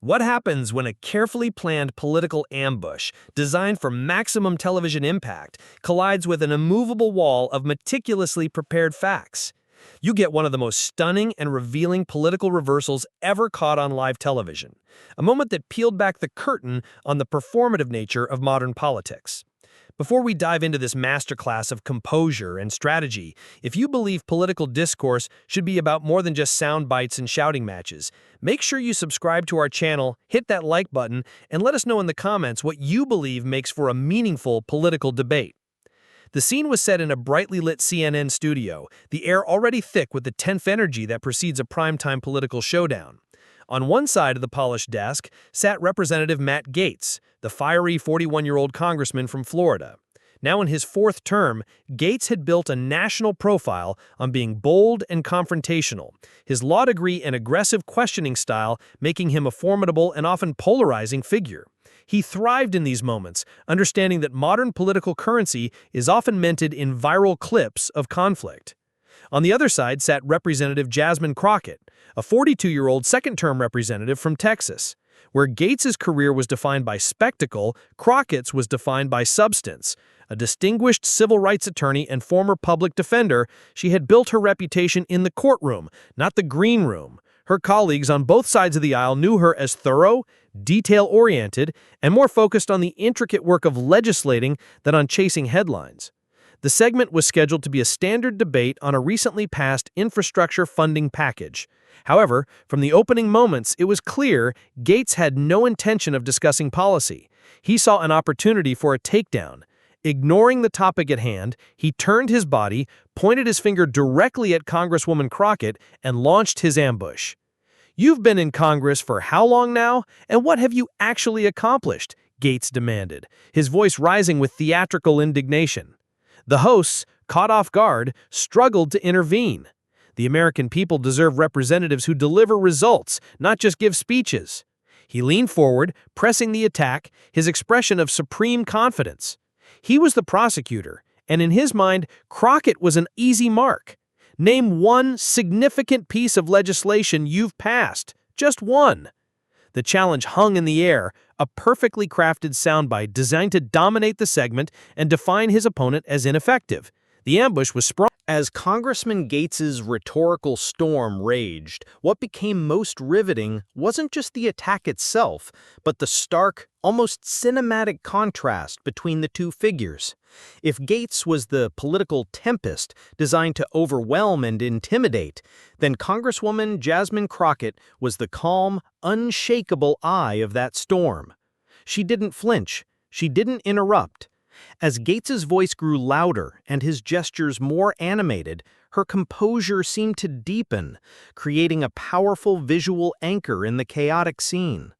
What happens when a carefully planned political ambush, designed for maximum television impact, collides with an immovable wall of meticulously prepared facts? You get one of the most stunning and revealing political reversals ever caught on live television, a moment that peeled back the curtain on the performative nature of modern politics. Before we dive into this masterclass of composure and strategy, if you believe political discourse should be about more than just sound bites and shouting matches, make sure you subscribe to our channel, hit that like button, and let us know in the comments what you believe makes for a meaningful political debate. The scene was set in a brightly lit CNN studio, the air already thick with the tense energy that precedes a primetime political showdown. On one side of the polished desk sat Representative Matt Gaetz, the fiery 41-year-old congressman from Florida. Now in his fourth term, Gaetz had built a national profile on being bold and confrontational, his law degree and aggressive questioning style making him a formidable and often polarizing figure. He thrived in these moments, understanding that modern political currency is often minted in viral clips of conflict. On the other side sat Representative Jasmine Crockett, a 42-year-old second-term representative from Texas. Where Gaetz's career was defined by spectacle, Crockett's was defined by substance. A distinguished civil rights attorney and former public defender, she had built her reputation in the courtroom, not the green room. Her colleagues on both sides of the aisle knew her as thorough, detail-oriented, and more focused on the intricate work of legislating than on chasing headlines. The segment was scheduled to be a standard debate on a recently passed infrastructure funding package. However, from the opening moments, it was clear Gaetz had no intention of discussing policy. He saw an opportunity for a takedown. Ignoring the topic at hand, he turned his body, pointed his finger directly at Congresswoman Crockett, and launched his ambush. "You've been in Congress for how long now, and what have you actually accomplished?" Gaetz demanded, his voice rising with theatrical indignation. The hosts, caught off guard, struggled to intervene. The American people deserve representatives who deliver results, not just give speeches. He leaned forward, pressing the attack, his expression of supreme confidence. He was the prosecutor, and in his mind, Crockett was an easy mark. Name one significant piece of legislation you've passed. Just one. The challenge hung in the air, a perfectly crafted soundbite designed to dominate the segment and define his opponent as ineffective. The ambush was sprung. As Congressman Gaetz's rhetorical storm raged, what became most riveting wasn't just the attack itself, but the stark, almost cinematic contrast between the two figures. If Gaetz was the political tempest designed to overwhelm and intimidate, then Congresswoman Jasmine Crockett was the calm, unshakable eye of that storm. She didn't flinch. She didn't interrupt. As Gaetz's voice grew louder and his gestures more animated, her composure seemed to deepen, creating a powerful visual anchor in the chaotic scene.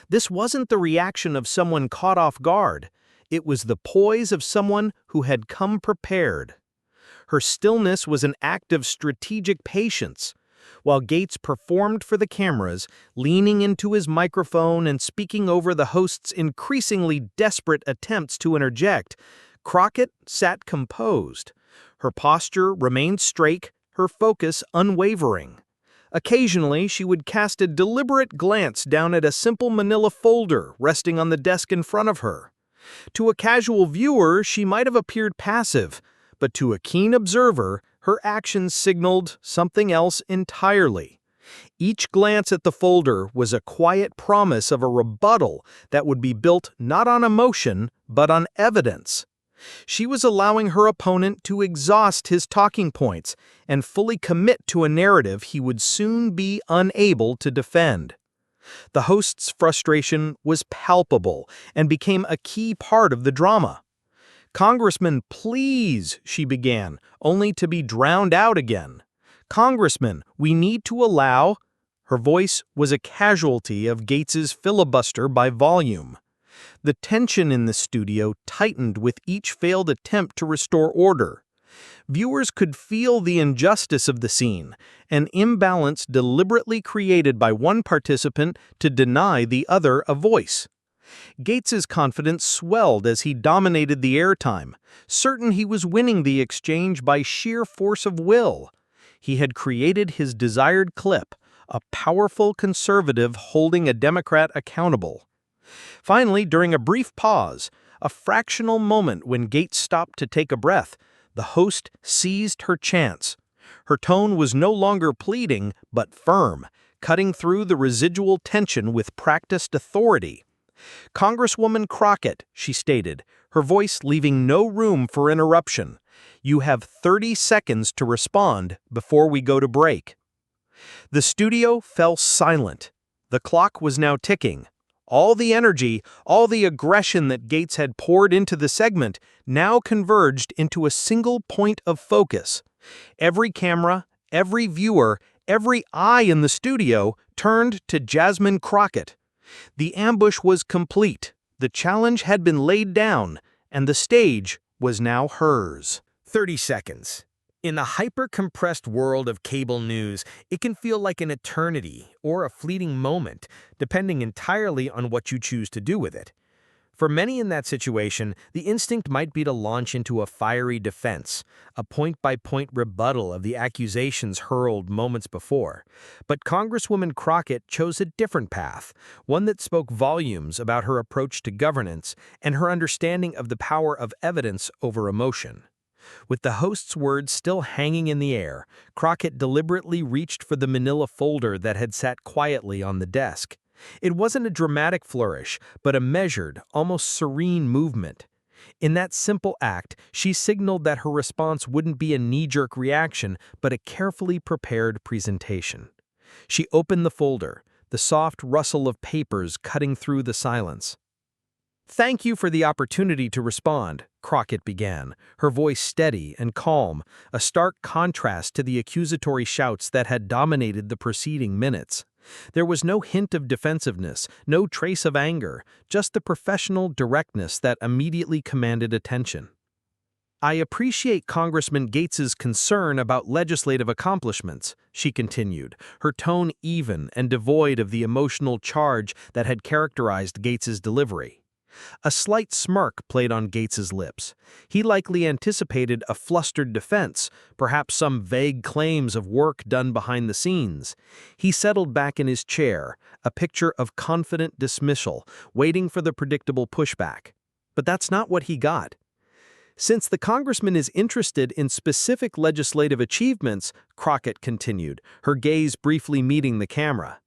This wasn't the reaction of someone caught off guard. It was the poise of someone who had come prepared. Her stillness was an act of strategic patience. While Gaetz performed for the cameras, leaning into his microphone and speaking over the host's increasingly desperate attempts to interject, Crockett sat composed. Her posture remained straight, her focus unwavering. Occasionally, she would cast a deliberate glance down at a simple manila folder resting on the desk in front of her. To a casual viewer, she might have appeared passive, but to a keen observer, her actions signaled something else entirely. Each glance at the folder was a quiet promise of a rebuttal that would be built not on emotion, but on evidence. She was allowing her opponent to exhaust his talking points and fully commit to a narrative he would soon be unable to defend. The host's frustration was palpable and became a key part of the drama. "Congressman, please," she began, only to be drowned out again. "Congressman, we need to allow—" Her voice was a casualty of Gaetz's filibuster by volume. The tension in the studio tightened with each failed attempt to restore order. Viewers could feel the injustice of the scene, an imbalance deliberately created by one participant to deny the other a voice. Gaetz's confidence swelled as he dominated the airtime, certain he was winning the exchange by sheer force of will. He had created his desired clip, a powerful conservative holding a Democrat accountable. Finally, during a brief pause, a fractional moment when Gaetz stopped to take a breath, the host seized her chance. Her tone was no longer pleading, but firm, cutting through the residual tension with practiced authority. "Congresswoman Crockett," she stated, her voice leaving no room for interruption, "you have 30 seconds to respond before we go to break." The studio fell silent. The clock was now ticking. All the energy, all the aggression that Gaetz had poured into the segment now converged into a single point of focus. Every camera, every viewer, every eye in the studio turned to Jasmine Crockett. The ambush was complete, the challenge had been laid down, and the stage was now hers. 30 seconds. In the hyper-compressed world of cable news, it can feel like an eternity or a fleeting moment, depending entirely on what you choose to do with it. For many in that situation, the instinct might be to launch into a fiery defense, a point-by-point rebuttal of the accusations hurled moments before. But Congresswoman Crockett chose a different path, one that spoke volumes about her approach to governance and her understanding of the power of evidence over emotion. With the host's words still hanging in the air, Crockett deliberately reached for the manila folder that had sat quietly on the desk. It wasn't a dramatic flourish, but a measured, almost serene movement. In that simple act, she signaled that her response wouldn't be a knee-jerk reaction, but a carefully prepared presentation. She opened the folder, the soft rustle of papers cutting through the silence. "Thank you for the opportunity to respond," Crockett began, her voice steady and calm, a stark contrast to the accusatory shouts that had dominated the preceding minutes. There was no hint of defensiveness, no trace of anger, just the professional directness that immediately commanded attention. "I appreciate Congressman Gaetz's concern about legislative accomplishments," she continued, her tone even and devoid of the emotional charge that had characterized Gaetz's delivery. A slight smirk played on Gaetz's lips. He likely anticipated a flustered defense, perhaps some vague claims of work done behind the scenes. He settled back in his chair, a picture of confident dismissal, waiting for the predictable pushback. But that's not what he got. "Since the congressman is interested in specific legislative achievements," Crockett continued, her gaze briefly meeting the camera,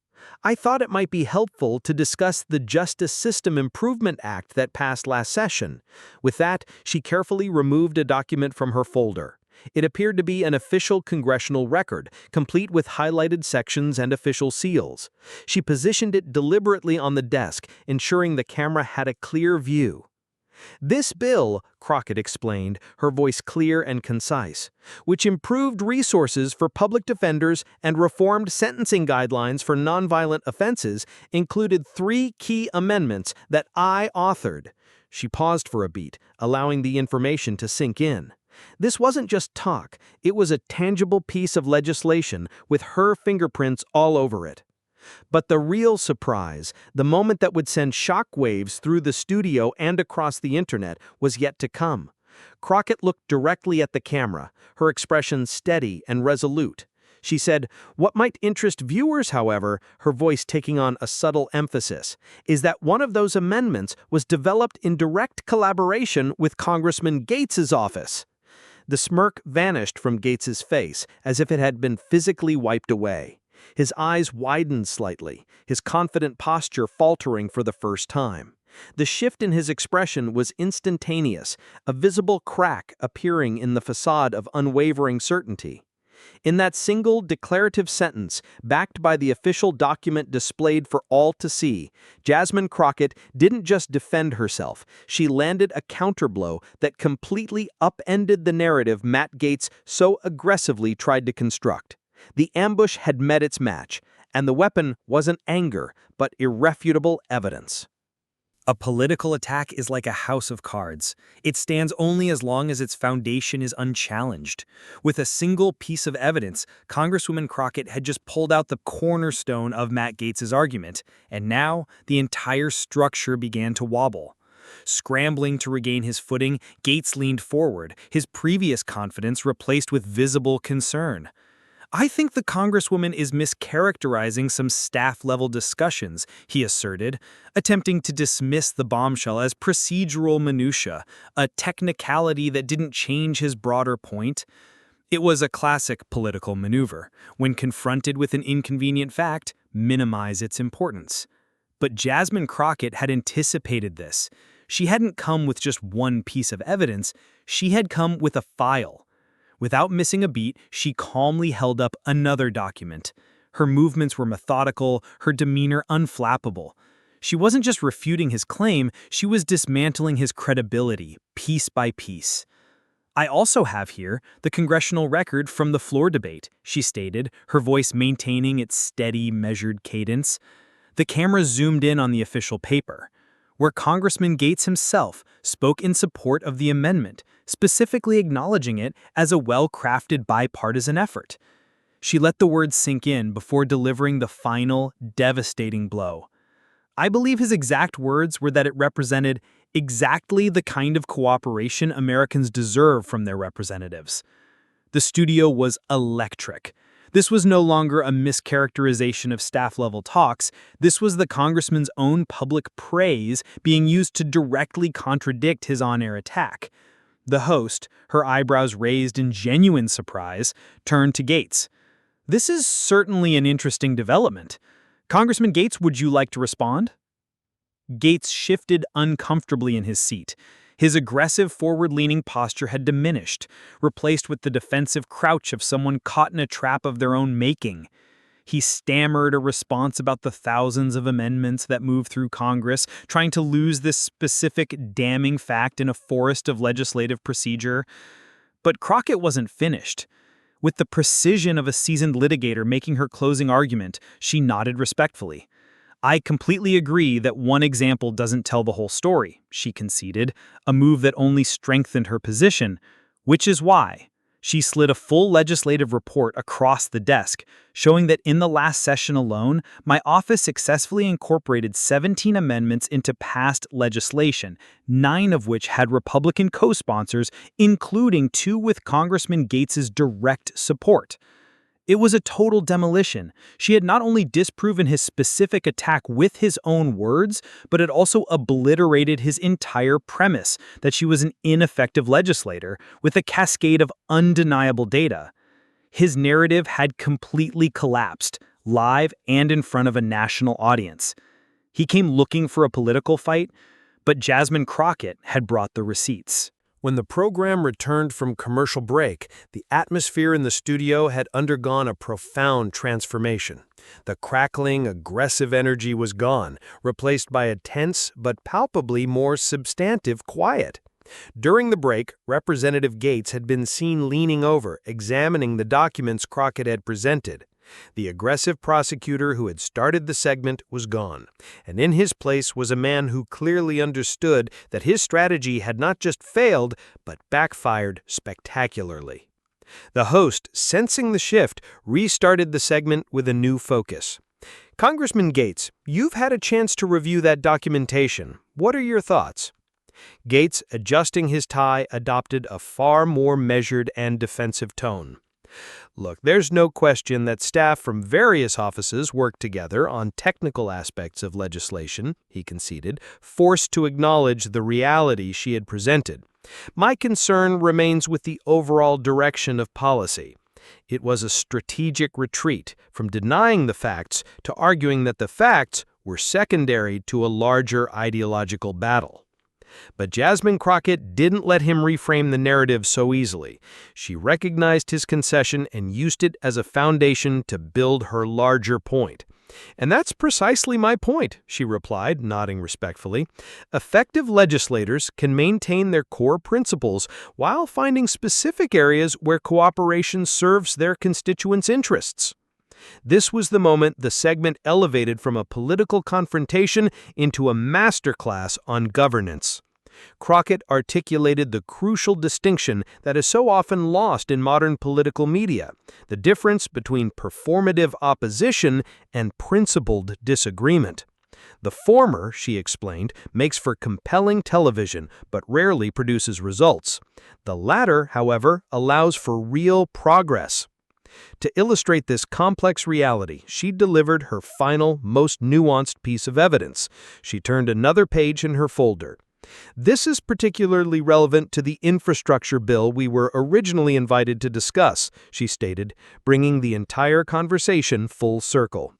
"I thought it might be helpful to discuss the Justice System Improvement Act that passed last session." With that, she carefully removed a document from her folder. It appeared to be an official congressional record, complete with highlighted sections and official seals. She positioned it deliberately on the desk, ensuring the camera had a clear view. "This bill," Crockett explained, her voice clear and concise, "which improved resources for public defenders and reformed sentencing guidelines for nonviolent offenses, included 3 key amendments that I authored." She paused for a beat, allowing the information to sink in. This wasn't just talk, it was a tangible piece of legislation with her fingerprints all over it. But the real surprise, the moment that would send shockwaves through the studio and across the internet, was yet to come. Crockett looked directly at the camera, her expression steady and resolute. She said, "What might interest viewers, however," her voice taking on a subtle emphasis, "is that one of those amendments was developed in direct collaboration with Congressman Gaetz's office." The smirk vanished from Gaetz's face, as if it had been physically wiped away. His eyes widened slightly, his confident posture faltering for the first time. The shift in his expression was instantaneous, a visible crack appearing in the facade of unwavering certainty. In that single declarative sentence, backed by the official document displayed for all to see, Jasmine Crockett didn't just defend herself, she landed a counterblow that completely upended the narrative Matt Gaetz so aggressively tried to construct. The ambush had met its match, and the weapon wasn't anger, but irrefutable evidence. A political attack is like a house of cards. It stands only as long as its foundation is unchallenged. With a single piece of evidence, Congresswoman Crockett had just pulled out the cornerstone of Matt Gaetz's argument, and now the entire structure began to wobble. Scrambling to regain his footing, Gaetz leaned forward, his previous confidence replaced with visible concern. I think the Congresswoman is mischaracterizing some staff-level discussions, he asserted, attempting to dismiss the bombshell as procedural minutia, a technicality that didn't change his broader point. It was a classic political maneuver. When confronted with an inconvenient fact, minimize its importance. But Jasmine Crockett had anticipated this. She hadn't come with just one piece of evidence, she had come with a file. Without missing a beat, she calmly held up another document. Her movements were methodical, her demeanor unflappable. She wasn't just refuting his claim, she was dismantling his credibility, piece by piece. I also have here the congressional record from the floor debate, she stated, her voice maintaining its steady, measured cadence. The camera zoomed in on the official paper, where Congressman Gaetz himself spoke in support of the amendment, specifically acknowledging it as a well-crafted bipartisan effort. She let the words sink in before delivering the final, devastating blow. I believe his exact words were that it represented exactly the kind of cooperation Americans deserve from their representatives. The studio was electric. This was no longer a mischaracterization of staff-level talks. This was the congressman's own public praise being used to directly contradict his on-air attack. The host, her eyebrows raised in genuine surprise, turned to Gaetz. "This is certainly an interesting development. Congressman Gaetz, would you like to respond?" Gaetz shifted uncomfortably in his seat. His aggressive forward-leaning posture had diminished, replaced with the defensive crouch of someone caught in a trap of their own making. He stammered a response about the thousands of amendments that moved through Congress, trying to lose this specific damning fact in a forest of legislative procedure. But Crockett wasn't finished. With the precision of a seasoned litigator making her closing argument, she nodded respectfully. "I completely agree that one example doesn't tell the whole story," she conceded, a move that only strengthened her position, which is why she slid a full legislative report across the desk, showing that in the last session alone, my office successfully incorporated 17 amendments into past legislation, 9 of which had Republican co-sponsors, including 2 with Congressman Gaetz's direct support. It was a total demolition. She had not only disproven his specific attack with his own words, but had also obliterated his entire premise that she was an ineffective legislator with a cascade of undeniable data. His narrative had completely collapsed, live and in front of a national audience. He came looking for a political fight, but Jasmine Crockett had brought the receipts. When the program returned from commercial break, the atmosphere in the studio had undergone a profound transformation. The crackling, aggressive energy was gone, replaced by a tense but palpably more substantive quiet. During the break, Representative Gaetz had been seen leaning over, examining the documents Crockett had presented. The aggressive prosecutor who had started the segment was gone, and in his place was a man who clearly understood that his strategy had not just failed, but backfired spectacularly. The host, sensing the shift, restarted the segment with a new focus. "Congressman Gaetz, you've had a chance to review that documentation. What are your thoughts?" Gaetz, adjusting his tie, adopted a far more measured and defensive tone. "Look, there's no question that staff from various offices worked together on technical aspects of legislation," he conceded, forced to acknowledge the reality she had presented. "My concern remains with the overall direction of policy. It was a strategic retreat from denying the facts to arguing that the facts were secondary to a larger ideological battle." But Jasmine Crockett didn't let him reframe the narrative so easily. She recognized his concession and used it as a foundation to build her larger point. "And that's precisely my point," she replied, nodding respectfully. "Effective legislators can maintain their core principles while finding specific areas where cooperation serves their constituents' interests." This was the moment the segment elevated from a political confrontation into a masterclass on governance. Crockett articulated the crucial distinction that is so often lost in modern political media, the difference between performative opposition and principled disagreement. The former, she explained, makes for compelling television but rarely produces results. The latter, however, allows for real progress. To illustrate this complex reality, she delivered her final, most nuanced piece of evidence. She turned another page in her folder. This is particularly relevant to the infrastructure bill we were originally invited to discuss, she stated, bringing the entire conversation full circle.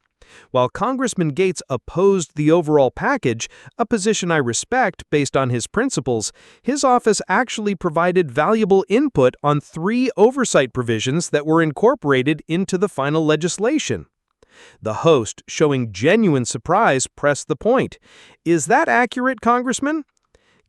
While Congressman Gaetz opposed the overall package, a position I respect based on his principles, his office actually provided valuable input on 3 oversight provisions that were incorporated into the final legislation. The host, showing genuine surprise, pressed the point. "Is that accurate, Congressman?"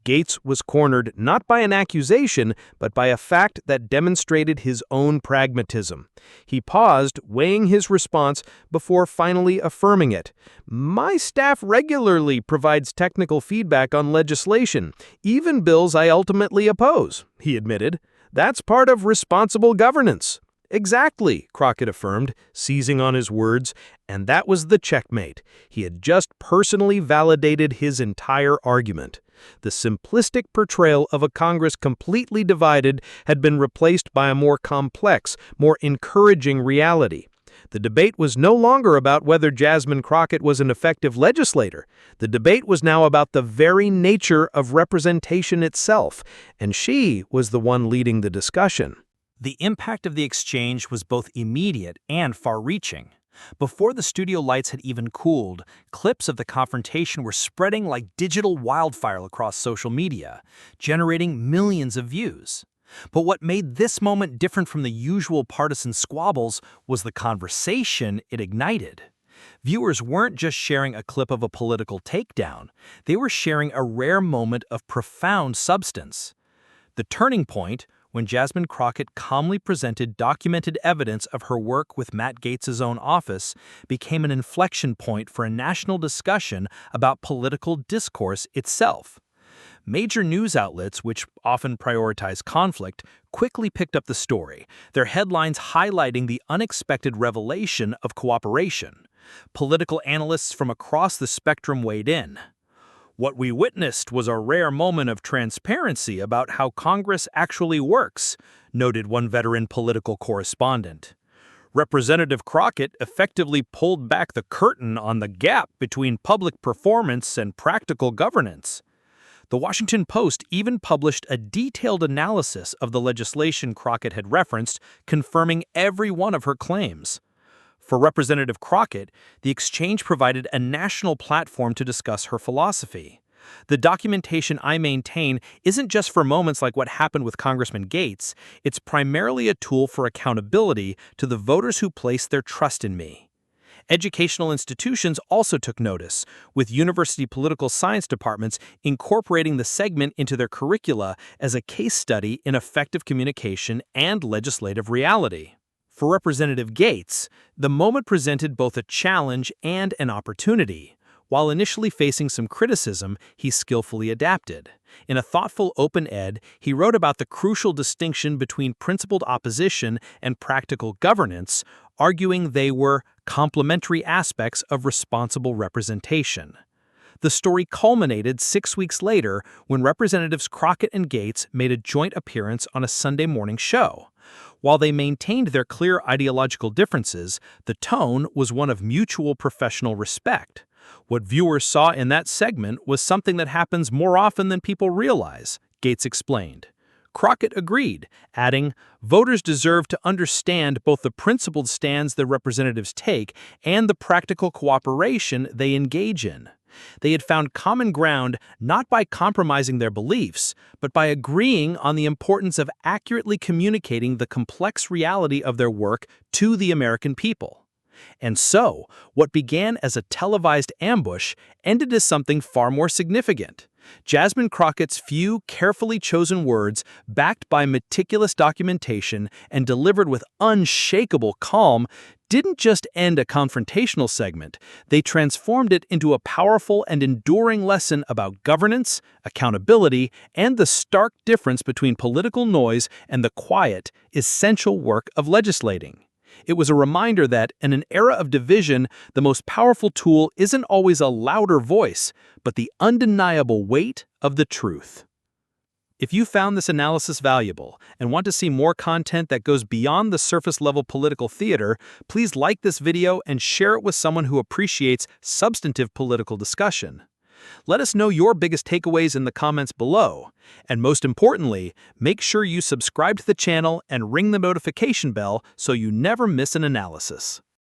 Gaetz was cornered not by an accusation, but by a fact that demonstrated his own pragmatism. He paused, weighing his response before finally affirming it. "My staff regularly provides technical feedback on legislation, even bills I ultimately oppose," he admitted. "That's part of responsible governance." "Exactly," Crockett affirmed, seizing on his words, and that was the checkmate. He had just personally validated his entire argument. The simplistic portrayal of a Congress completely divided had been replaced by a more complex, more encouraging reality. The debate was no longer about whether Jasmine Crockett was an effective legislator. The debate was now about the very nature of representation itself, and she was the one leading the discussion. The impact of the exchange was both immediate and far-reaching. Before the studio lights had even cooled, clips of the confrontation were spreading like digital wildfire across social media, generating millions of views. But what made this moment different from the usual partisan squabbles was the conversation it ignited. Viewers weren't just sharing a clip of a political takedown, they were sharing a rare moment of profound substance. The turning point, when Jasmine Crockett calmly presented documented evidence of her work with Matt Gaetz's own office, became an inflection point for a national discussion about political discourse itself. Major news outlets, which often prioritize conflict, quickly picked up the story, their headlines highlighting the unexpected revelation of cooperation. Political analysts from across the spectrum weighed in. "What we witnessed was a rare moment of transparency about how Congress actually works," noted one veteran political correspondent. "Representative Crockett effectively pulled back the curtain on the gap between public performance and practical governance." The Washington Post even published a detailed analysis of the legislation Crockett had referenced, confirming every one of her claims. For Representative Crockett, the exchange provided a national platform to discuss her philosophy. "The documentation I maintain isn't just for moments like what happened with Congressman Gaetz, it's primarily a tool for accountability to the voters who place their trust in me." Educational institutions also took notice, with university political science departments incorporating the segment into their curricula as a case study in effective communication and legislative reality. For Representative Gaetz, the moment presented both a challenge and an opportunity. While initially facing some criticism, he skillfully adapted. In a thoughtful op-ed, he wrote about the crucial distinction between principled opposition and practical governance, arguing they were complementary aspects of responsible representation. The story culminated 6 weeks later when Representatives Crockett and Gaetz made a joint appearance on a Sunday morning show. While they maintained their clear ideological differences, the tone was one of mutual professional respect. What viewers saw in that segment was something that happens more often than people realize, Gaetz explained. Crockett agreed, adding, "Voters deserve to understand both the principled stands their representatives take and the practical cooperation they engage in." They had found common ground not by compromising their beliefs, but by agreeing on the importance of accurately communicating the complex reality of their work to the American people. And so, what began as a televised ambush ended as something far more significant. Jasmine Crockett's few carefully chosen words, backed by meticulous documentation and delivered with unshakable calm, didn't just end a confrontational segment, they transformed it into a powerful and enduring lesson about governance, accountability, and the stark difference between political noise and the quiet, essential work of legislating. It was a reminder that, in an era of division, the most powerful tool isn't always a louder voice, but the undeniable weight of the truth. If you found this analysis valuable and want to see more content that goes beyond the surface-level political theater, please like this video and share it with someone who appreciates substantive political discussion. Let us know your biggest takeaways in the comments below. And most importantly, make sure you subscribe to the channel and ring the notification bell so you never miss an analysis.